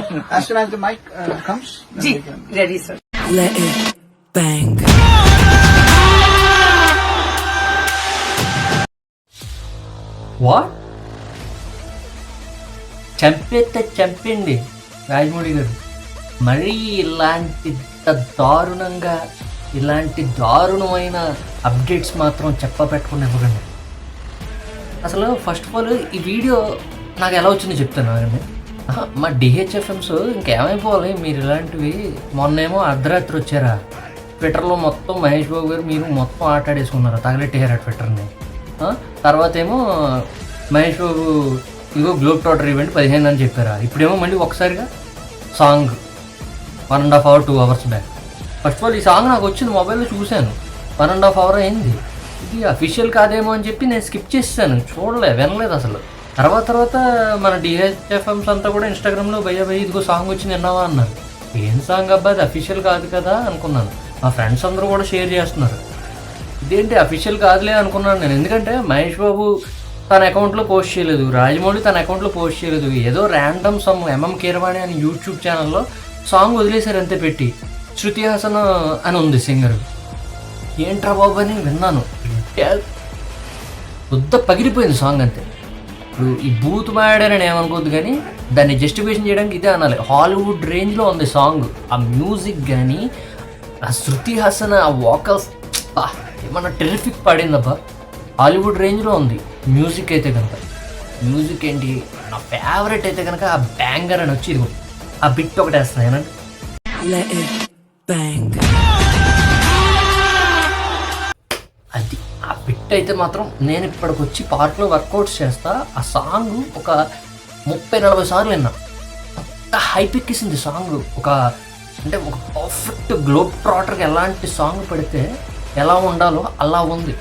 As soon as the mic comes, जी ready sir. Let it bang. What చంపేస్తే చంపండి రాజమౌళి గారు. మరీ ఇలాంటి దారుణమైన అప్డేట్స్ మాత్రం చెప్పబెట్టకుండా ఇవ్వకండి. అసలు ఫస్ట్ ఆఫ్ ఆల్ ఈ వీడియో నాకు ఎలా వచ్చిందో చెప్తాను అండి. మా డిహెచ్ఎఫ్ఎమ్స్ ఇంకేమైపోవాలి మీరు ఇలాంటివి. మొన్నేమో అర్ధరాత్రి వచ్చారా ట్విట్టర్లో మొత్తం మహేష్ బాబు గారు మీరు మొత్తం ఆటాడేసుకున్నారు, తగలెట్టేయారా ట్విట్టర్ని. తర్వాత ఏమో మహేష్ బాబు ఇగో గ్లోబ్ ట్రాటర్ ఈవెంట్ 15 అని చెప్పారా. ఇప్పుడేమో మళ్ళీ ఒకసారిగా song 1.5 hours 2 hours back. First of all ఈ సాంగ్ నాకు వచ్చింది మొబైల్లో చూశాను, 1.5 hours అయింది. ఇది అఫీషియల్ కాదేమో అని చెప్పి నేను స్కిప్ చేసాను, వినలేదు అసలు. తర్వాత మన డిహెచ్ఎఫ్ఎమ్స్ అంతా కూడా ఇన్స్టాగ్రామ్లో భయ్య ఇదిగో సాంగ్ వచ్చింది విన్నావా అన్నారు. ఏం సాంగ్ అబ్బా, అది అఫీషియల్ కాదు కదా అనుకున్నాను. మా ఫ్రెండ్స్ అందరూ కూడా షేర్ చేస్తున్నారు. ఇదేంటి అఫీషియల్ కాదులే అనుకున్నాను నేను. ఎందుకంటే మహేష్ బాబు తన అకౌంట్లో పోస్ట్ చేయలేదు, రాజమౌళి తన అకౌంట్లో పోస్ట్ చేయలేదు. ఏదో ర్యాండమ్ సమ్ ఎంఎం కీరవాణి అని యూట్యూబ్ ఛానల్లో సాంగ్ వదిలేశారు అంతే పెట్టి. శృతి హాసన్ అని ఉంది సింగర్. ఏంట్రా బాబు అని విన్నాను, వద్ద పగిలిపోయింది సాంగ్ అంతే. ఇప్పుడు ఈ బూత్ మాడారని ఏమనుకోద్దు కానీ దాన్ని జస్టిఫికేషన్ చేయడానికి ఇదే అనాలి. హాలీవుడ్ రేంజ్లో ఉంది సాంగ్. ఆ మ్యూజిక్ కానీ ఆ శృతి హాసన్ ఆ వోకల్స్ ఏమన్నా టెరిఫిక్ పాడిందబ్బా. హాలీవుడ్ రేంజ్లో ఉంది మ్యూజిక్ అయితే కనుక. మ్యూజిక్ ఏంటి నా ఫేవరెట్ అయితే కనుక ఆ బ్యాంగర్ అని వచ్చి ఇదిగో ఆ బిట్ ఒకటి వేస్తున్నాయి ఏనండి. Let it bang. అది ఆ బిట్ అయితే మాత్రం నేను ఇప్పటికొచ్చి పార్క్లో వర్కౌట్స్ చేస్తా. ఆ సాంగ్ ఒక 30-40 సార్లు విన్నా. అంత హైప్ ఎక్కిసింది సాంగ్. ఒక పర్ఫెక్ట్ గ్లోబ్ ట్రాటర్కి ఎలాంటి సాంగ్ పడితే ఎలా ఉండాలో అలా ఉంది.